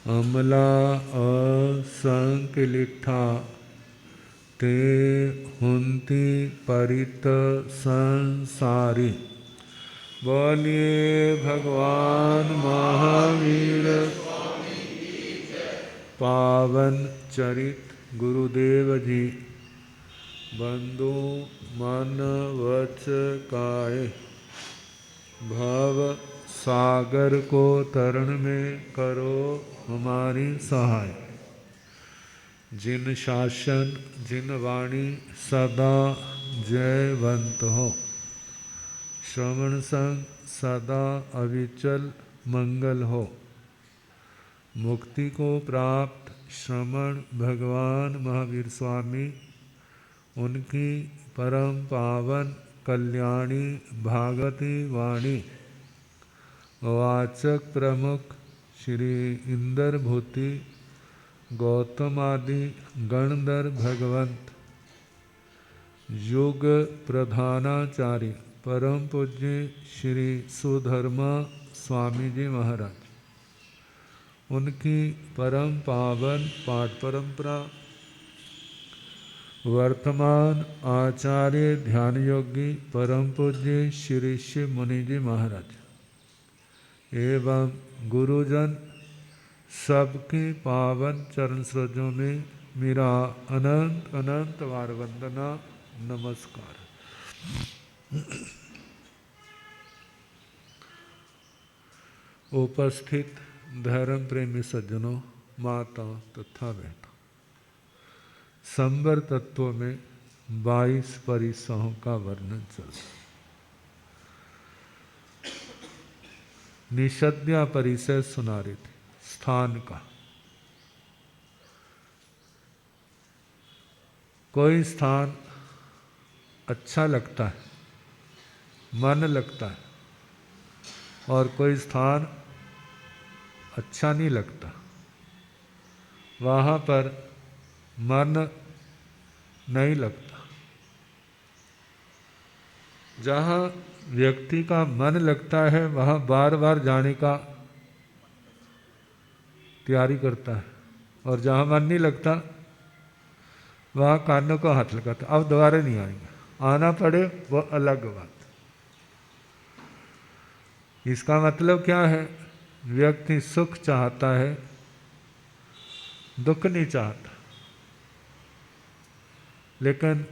अमला असंकलिठा ते हुंती परित संसारी। बोलिए भगवान महावीर पावन चरित गुरुदेव जी। बंधु मन वच काए भव सागर को तरण में करो हमारी सहाय। जिन शासन जिन वाणी सदा जयवंत हो। श्रवण संग सदा अविचल मंगल हो। मुक्ति को प्राप्त श्रमण भगवान महावीर स्वामी उनकी परम पावन कल्याणी भागवती वाणी वाचक प्रमुख श्री इंदर भूति गौतम आदि गणधर भगवंत युग प्रधानाचार्य परम पूज्य श्री सुधर्मा स्वामी जी महाराज उनकी परम पावन पाठ परंपरा वर्तमान आचार्य ध्यान योगी परम पूज्य श्री शिव मुनि जी महाराज एवं गुरुजन सबके पावन चरण सरोजों में मेरा अनंत अनंत बार वंदना नमस्कार। उपस्थित धर्म प्रेमी सज्जनों, माता तथा बहनों, संवर तत्व में 22 परिसहों का वर्णन चल रहा। निषद्या परिसर सुना रहे थे स्थान का। कोई स्थान अच्छा लगता है, मन लगता है, और कोई स्थान अच्छा नहीं लगता, वहाँ पर मन नहीं लगता। जहाँ व्यक्ति का मन लगता है वहाँ बार बार जाने का तैयारी करता है, और जहाँ मन नहीं लगता वहाँ कानों को हाथ लगाता, अब दोबारा नहीं आएंगे, आना पड़े वो अलग बात। इसका मतलब क्या है? व्यक्ति सुख चाहता है, दुख नहीं चाहता। लेकिन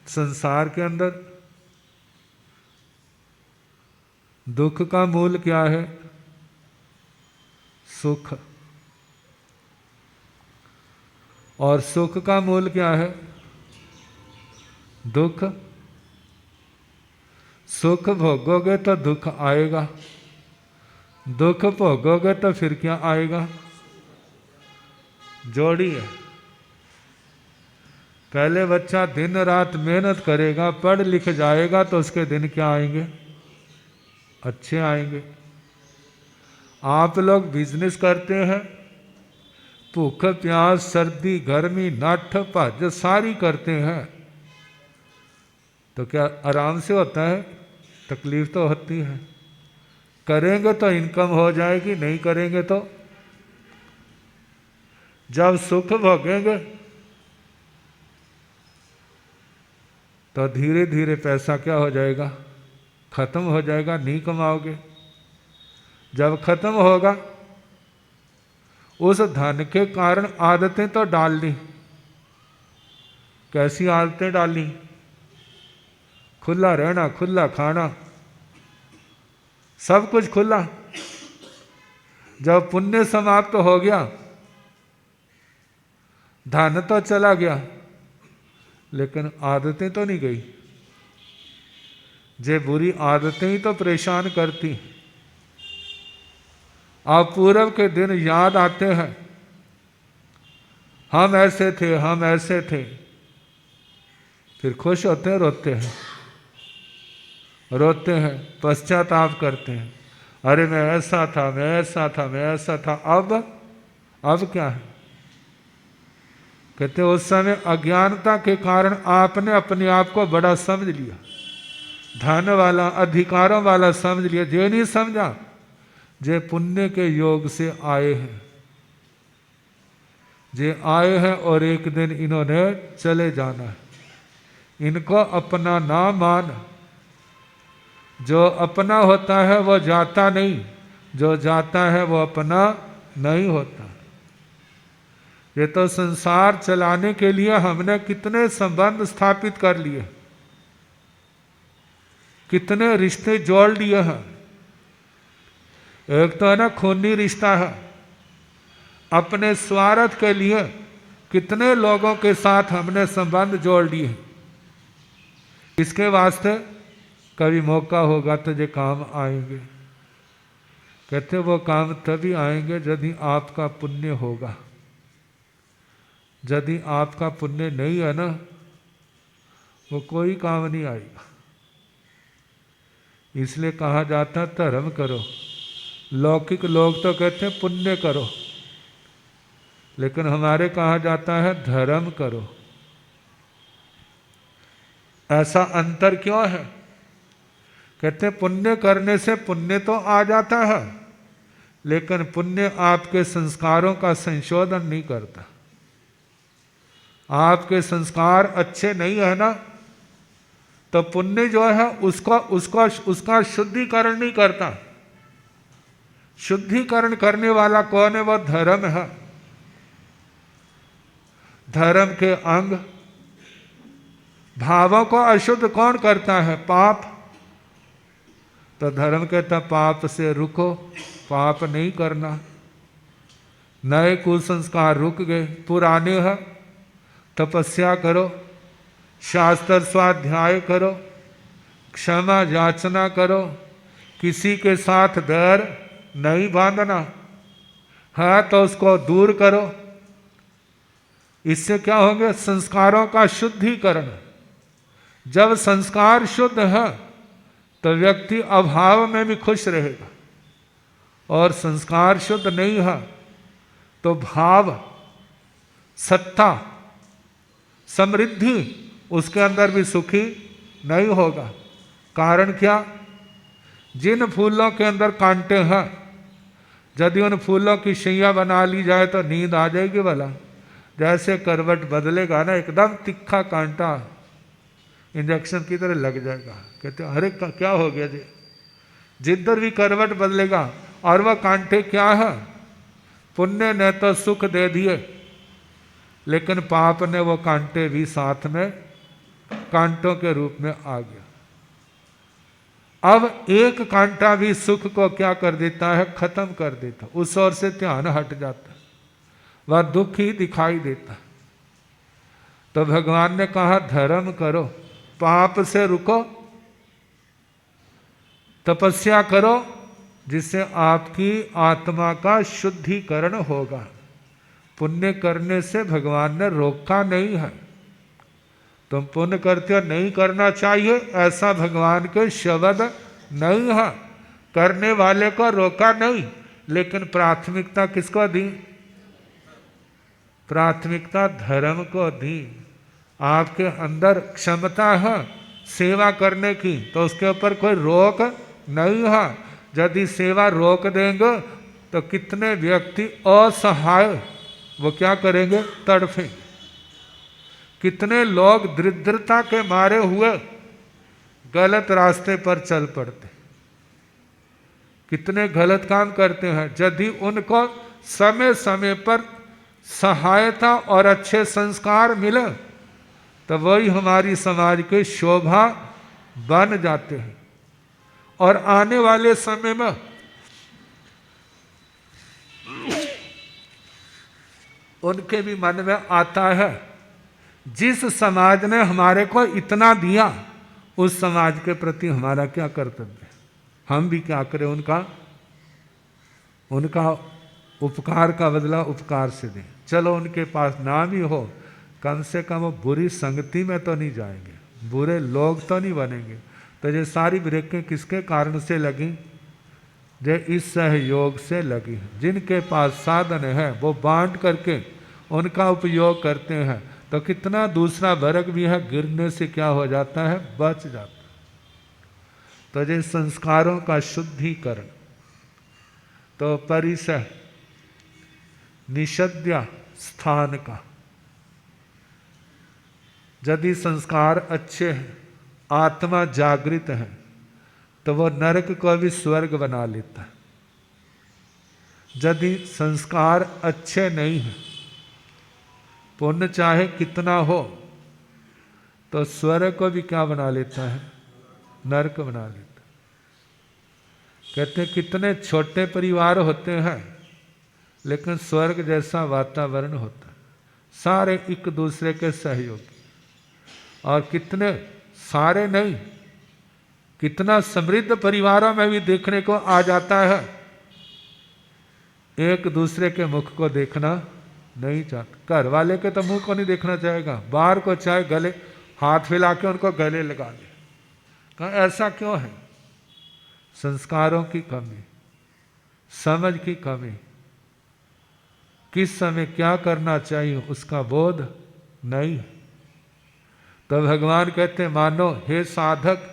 संसार के अंदर दुख का मूल क्या है? सुख। और सुख का मूल क्या है? दुख। सुख भोगोगे तो दुख आएगा, दुख भोगोगे तो फिर क्या आएगा? जोड़ी है। पहले बच्चा दिन रात मेहनत करेगा, पढ़ लिख जाएगा तो उसके दिन क्या आएंगे? अच्छे आएंगे। आप लोग बिजनेस करते हैं, भूख प्यास सर्दी गर्मी नठ भज सारी करते हैं, तो क्या आराम से होता है? तकलीफ तो होती है। करेंगे तो इनकम हो जाएगी, नहीं करेंगे तो जब सुख भोगेंगे तो धीरे धीरे पैसा क्या हो जाएगा? खत्म हो जाएगा, नहीं कमाओगे। जब खत्म होगा उस धन के कारण आदतें तो डाल ली। कैसी आदतें डाली? खुला रहना, खुला खाना, सब कुछ खुला। जब पुण्य समाप्त हो गया, धन तो चला गया, लेकिन आदतें तो नहीं गई। जे बुरी आदतें ही तो परेशान करती। आप पूर्व के दिन याद आते हैं, हम ऐसे थे, हम ऐसे थे, फिर खुश होते हैं, रोते हैं, रोते हैं, पश्चाताप करते हैं, अरे मैं ऐसा था, मैं ऐसा था, मैं ऐसा था। अब क्या है? कहते उस समय अज्ञानता के कारण आपने अपने आप को बड़ा समझ लिया, धन वाला, अधिकारों वाला समझ लिया। जे नहीं समझा जे पुण्य के योग से आए हैं, जे आए हैं और एक दिन इन्होंने चले जाना है, इनको अपना ना मान। जो अपना होता है वो जाता नहीं, जो जाता है वो अपना नहीं होता। ये तो संसार चलाने के लिए हमने कितने संबंध स्थापित कर लिए, कितने रिश्ते जोड़ लिए हैं। एक तो है ना खूनी रिश्ता है, अपने स्वार्थ के लिए कितने लोगों के साथ हमने संबंध जोड़ लिए। इसके वास्ते कभी मौका होगा तो ये काम आएंगे। कहते वो काम तभी आएंगे यदि आपका पुण्य होगा। यदि आपका पुण्य नहीं है ना, वो कोई काम नहीं आएगा। इसलिए कहा जाता धर्म करो। लौकिक लोग तो कहते हैं पुण्य करो, लेकिन हमारे कहा जाता है धर्म करो। ऐसा अंतर क्यों है? कहते पुण्य करने से पुण्य तो आ जाता है, लेकिन पुण्य आपके संस्कारों का संशोधन नहीं करता। आपके संस्कार अच्छे नहीं है ना, तो पुण्य जो है उसका शुद्धिकरण नहीं करता। शुद्धिकरण करने वाला कौन है? वह धर्म है। धर्म के अंग भावों को अशुद्ध कौन करता है? पाप। तो धर्म कहता पाप से रुको, पाप नहीं करना। नए कुसंस्कार रुक गए, पुराने हैं तपस्या करो, शास्त्र स्वाध्याय करो, क्षमा याचना करो, किसी के साथ बैर नहीं बांधना है तो उसको दूर करो। इससे क्या होंगे? संस्कारों का शुद्धिकरण। जब संस्कार शुद्ध है तो व्यक्ति अभाव में भी खुश रहेगा, और संस्कार शुद्ध नहीं है तो भाव, सत्ता, समृद्धि उसके अंदर भी सुखी नहीं होगा। कारण क्या? जिन फूलों के अंदर कांटे हैं, यदि उन फूलों की शैया बना ली जाए तो नींद आ जाएगी भला। जैसे करवट बदलेगा ना, एकदम तिखा कांटा इंजेक्शन की तरह लग जाएगा। कहते अरे क्या हो गया जी? जिधर भी करवट बदलेगा, और वह कांटे क्या है? पुण्य ने तो सुख दे दिए, लेकिन पाप ने वो कांटे भी साथ में कांटों के रूप में आ गया। अब एक कांटा भी सुख को क्या कर देता है? खत्म कर देता। उस ओर से ध्यान हट जाता, वह दुख ही दिखाई देता। तो भगवान ने कहा धर्म करो, पाप से रुको, तपस्या करो, जिससे आपकी आत्मा का शुद्धिकरण होगा। पुण्य करने से भगवान ने रोका नहीं है। तुम पुण्य करते हो, नहीं करना चाहिए, ऐसा भगवान के शब्द नहीं है। करने वाले को रोका नहीं, लेकिन प्राथमिकता किसको दी? प्राथमिकता धर्म को दी। आपके अंदर क्षमता है सेवा करने की, तो उसके ऊपर कोई रोक नहीं है। यदि सेवा रोक देंगे तो कितने व्यक्ति असहाय, वो क्या करेंगे? तड़फे। कितने लोग दरिद्रता के मारे हुए गलत रास्ते पर चल पड़ते, कितने गलत काम करते हैं। यदि उनको समय समय पर सहायता और अच्छे संस्कार मिले तो वही हमारी समाज के शोभा बन जाते हैं। और आने वाले समय में उनके भी मन में आता है, जिस समाज ने हमारे को इतना दिया, उस समाज के प्रति हमारा क्या कर्तव्य है? हम भी क्या करें? उनका उपकार का बदला उपकार से दें। चलो उनके पास ना भी हो, कम से कम वो बुरी संगति में तो नहीं जाएंगे, बुरे लोग तो नहीं बनेंगे। तो ये सारी ब्रेकें किसके कारण से लगी? जो इस सहयोग से लगी। जिनके पास साधन है वो बांट करके उनका उपयोग करते हैं, तो कितना दूसरा वर्ग भी है, गिरने से क्या हो जाता है? बच जाता है। तो ये संस्कारों का शुद्धिकरण, तो परिसह, निषद्या, स्थान का। यदि संस्कार अच्छे हैं, आत्मा जागृत है, तो वो नरक को भी स्वर्ग बना लेता है। यदि संस्कार अच्छे नहीं हैं, पुण्य चाहे कितना हो, तो स्वर्ग को भी क्या बना लेता है? नरक बना लेता है। कहते हैं कितने छोटे परिवार होते हैं, लेकिन स्वर्ग जैसा वातावरण होता है, सारे एक दूसरे के सहयोगी। और कितने सारे नहीं, कितना समृद्ध परिवारों में भी देखने को आ जाता है, एक दूसरे के मुख को देखना नहीं चाहता। घर वाले के तो मुंह को नहीं देखना चाहेगा, बाहर को चाहे गले हाथ फैला के उनको गले लगा ले। कहा ऐसा क्यों है? संस्कारों की कमी, समझ की कमी, किस समय क्या करना चाहिए उसका बोध नहीं। तो भगवान कहते मानो हे साधक,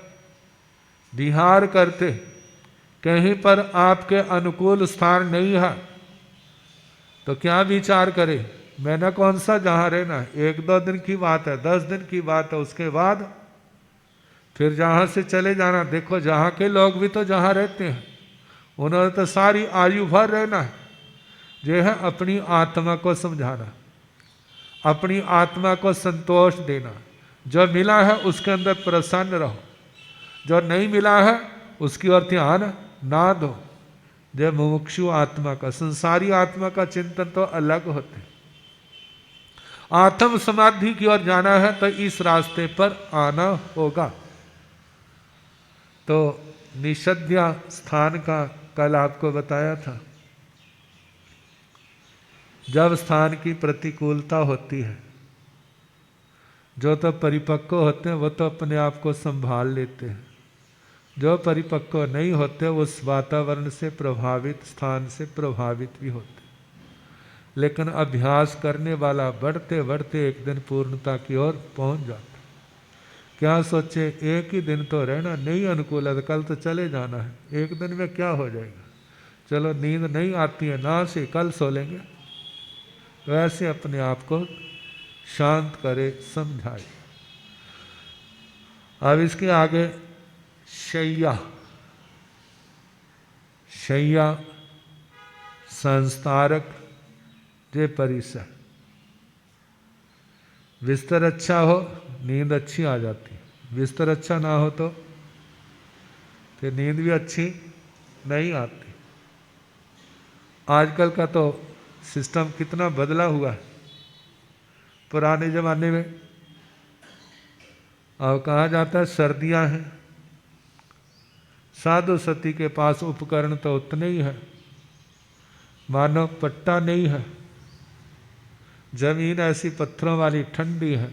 विहार करते कहीं पर आपके अनुकूल स्थान नहीं है तो क्या विचार करे, मैंने कौन सा जहाँ रहना है? 1-2 दिन की बात है, 10 दिन की बात है, उसके बाद फिर जहाँ से चले जाना। देखो जहाँ के लोग भी तो जहाँ रहते हैं, उन्होंने तो सारी आयु भर रहना है। जो है अपनी आत्मा को समझाना, अपनी आत्मा को संतोष देना। जो मिला है उसके अंदर प्रसन्न रहो, जो नहीं मिला है उसकी ओर ध्यान ना दो। जय मुमुक्षु आत्मा का, संसारी आत्मा का चिंतन तो अलग होते। आत्म समाधि की ओर जाना है तो इस रास्ते पर आना होगा। तो निषद्या स्थान का कल आपको बताया था। जब स्थान की प्रतिकूलता होती है, जो तो परिपक्व होते हैं वो तो अपने आप को संभाल लेते हैं, जो परिपक्व नहीं होते उस वातावरण से प्रभावित, स्थान से प्रभावित भी होते। लेकिन अभ्यास करने वाला बढ़ते बढ़ते एक दिन पूर्णता की ओर पहुंच जाता। क्या सोचे एक ही दिन तो रहना, नहीं अनुकूल है, कल तो चले जाना है, एक दिन में क्या हो जाएगा, चलो नींद नहीं आती है ना से कल सो लेंगे। वैसे अपने आप को शांत करे, समझाए। अब इसके आगे शैया, शैया संस्कारक जे परिसर। बिस्तर अच्छा हो नींद अच्छी आ जाती, बिस्तर अच्छा ना हो तो फिर नींद भी अच्छी नहीं आती। आजकल का तो सिस्टम कितना बदला हुआ है। पुराने ज़माने में अब कहा जाता है सर्दियां हैं, साधु सती के पास उपकरण तो उतने ही है, मानो पट्टा नहीं है, जमीन ऐसी पत्थरों वाली ठंडी है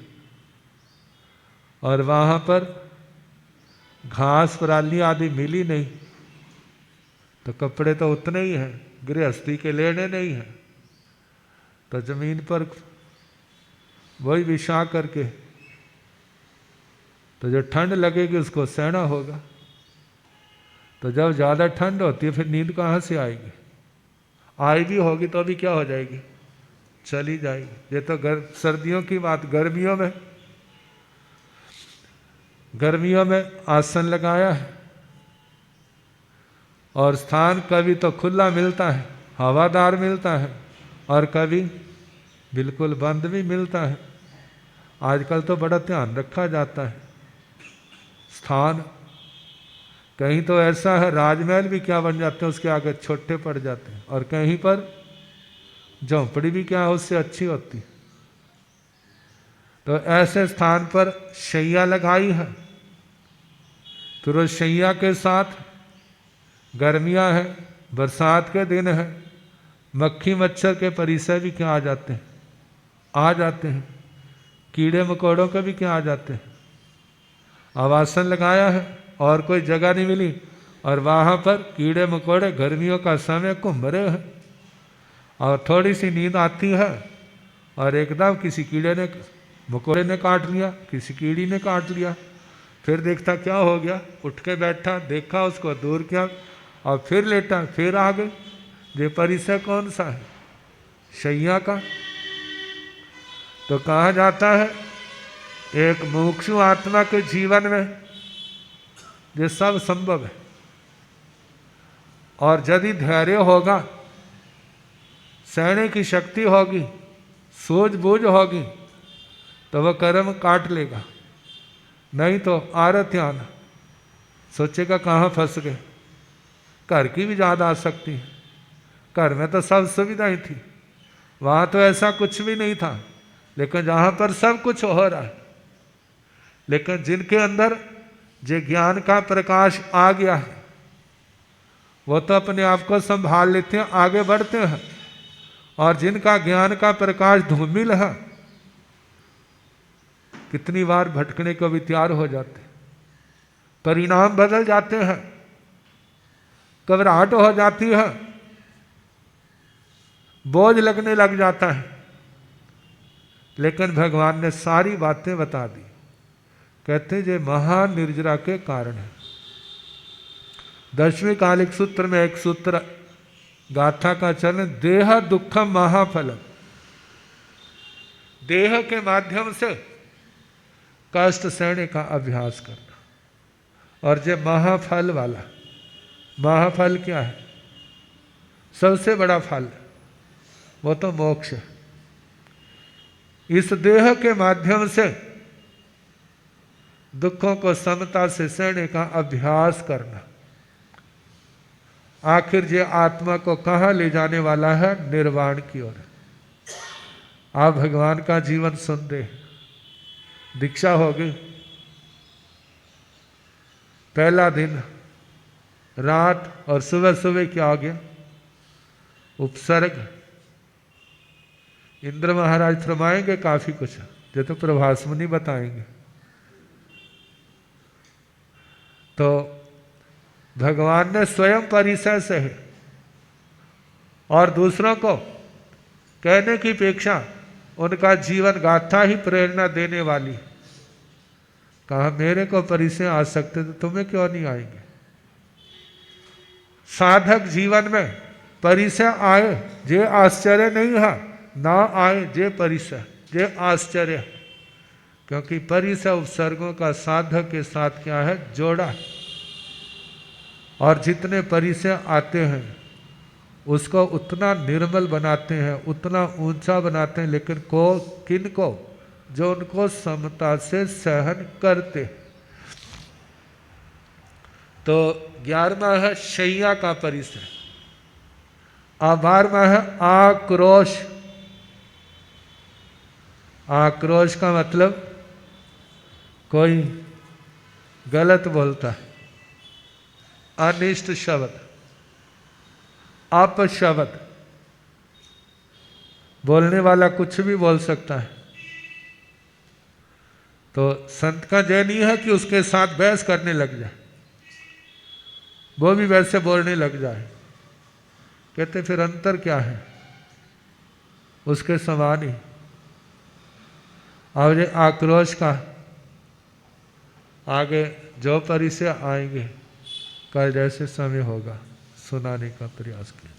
और वहाँ पर घास पराली आदि मिली नहीं, तो कपड़े तो उतने ही हैं, गृहस्थी के लेने नहीं हैं, तो जमीन पर वही बिछा करके, तो जो ठंड लगेगी उसको सहना होगा। तो जब ज़्यादा ठंड होती है फिर नींद कहाँ से आएगी? आई भी होगी तो भी क्या हो जाएगी? चली जाएगी। ये तो सर्दियों की बात। गर्मियों में आसन लगाया है और स्थान कभी तो खुला मिलता है, हवादार मिलता है, और कभी बिल्कुल बंद भी मिलता है। आजकल तो बड़ा ध्यान रखा जाता है। स्थान कहीं तो ऐसा है राजमहल भी क्या बन जाते हैं, उसके आगे छोटे पड़ जाते हैं, और कहीं पर झोंपड़ी भी क्या है उससे अच्छी होती। तो ऐसे स्थान पर शैया लगाई है। फिर उस शैया के साथ गर्मियां हैं, बरसात के दिन है, मक्खी मच्छर के परिसर भी क्या आ जाते हैं, कीड़े मकोड़ों के भी क्या आ जाते हैं। आवासन लगाया है और कोई जगह नहीं मिली, और वहाँ पर कीड़े मकोड़े गर्मियों का समय घूम रहे हैं, और थोड़ी सी नींद आती है और एकदम किसी कीड़े ने मकोड़े ने काट लिया, किसी कीड़ी ने काट लिया। फिर देखता क्या हो गया, उठ के बैठा, देखा उसको दूर किया और फिर लेटा, फिर आ गई। ये परिसर कौन सा है? शैया का। तो कहा जाता है एक मुमुक्षु आत्मा के जीवन में ये सब संभव है। और यदि धैर्य होगा, सहने की शक्ति होगी, सूझबूझ होगी, तो वह कर्म काट लेगा। नहीं तो आरत्यान सोचेगा कहाँ फंस गए। घर की भी याद आ सकती है। घर में तो सब सुविधाएं थी, वहाँ तो ऐसा कुछ भी नहीं था, लेकिन जहाँ पर सब कुछ हो रहा है। लेकिन जिनके अंदर जो ज्ञान का प्रकाश आ गया है, वो तो अपने आप को संभाल लेते हैं, आगे बढ़ते हैं। और जिनका ज्ञान का प्रकाश धूमिल है, कितनी बार भटकने को भी तैयार हो जाते, परिणाम बदल जाते हैं, घबराहट हो जाती है, बोझ लगने लग जाता है। लेकिन भगवान ने सारी बातें बता दी। कहते ये महान निर्जरा के कारण है। 10वें कालिक सूत्र में एक सूत्र गाथा का चलन, देह दुखम महाफलम। देह के माध्यम से कष्ट सहने का अभ्यास करना। और जो महाफल वाला, महाफल क्या है? सबसे बड़ा फल, वो तो मोक्ष है। इस देह के माध्यम से दुखों को समता से सहने का अभ्यास करना। आखिर ये आत्मा को कहाँ ले जाने वाला है? निर्वाण की ओर। आप भगवान का जीवन सुनते, दीक्षा होगी, पहला दिन रात और सुबह सुबह क्या हो गया? उपसर्ग। इंद्र महाराज फरमाएंगे काफी कुछ, जो तो प्रभास मुनि बताएंगे। तो भगवान ने स्वयं परिचय से है और दूसरों को कहने की अपेक्षा उनका जीवन गाथा ही प्रेरणा देने वाली। कहा मेरे को परिचय आ सकते तो तुम्हें क्यों नहीं आएंगे? साधक जीवन में परिचय आए जे आश्चर्य नहीं है, ना आए जे परिचय जे आश्चर्य। क्योंकि परिचय उपसर्गों का साधक के साथ क्या है? जोड़ा। और जितने परिचय आते हैं उसको उतना निर्मल बनाते हैं, उतना ऊंचा बनाते हैं। लेकिन किनको? जो उनको समता से सहन करते। तो 11वां है शैया का परिचय। 12वां है आक्रोश। आक्रोश का मतलब कोई गलत बोलता है, अनिष्ट शब्द, अपशब्द। बोलने वाला कुछ भी बोल सकता है। तो संत का जय नहीं है कि उसके साथ बहस करने लग जाए, वो भी वैसे बोलने लग जाए। कहते फिर अंतर क्या है? उसके समान ही। और ये आक्रोश का आगे जो परिचय आएंगे, कल जैसे समय होगा सुनाने का प्रयास किया।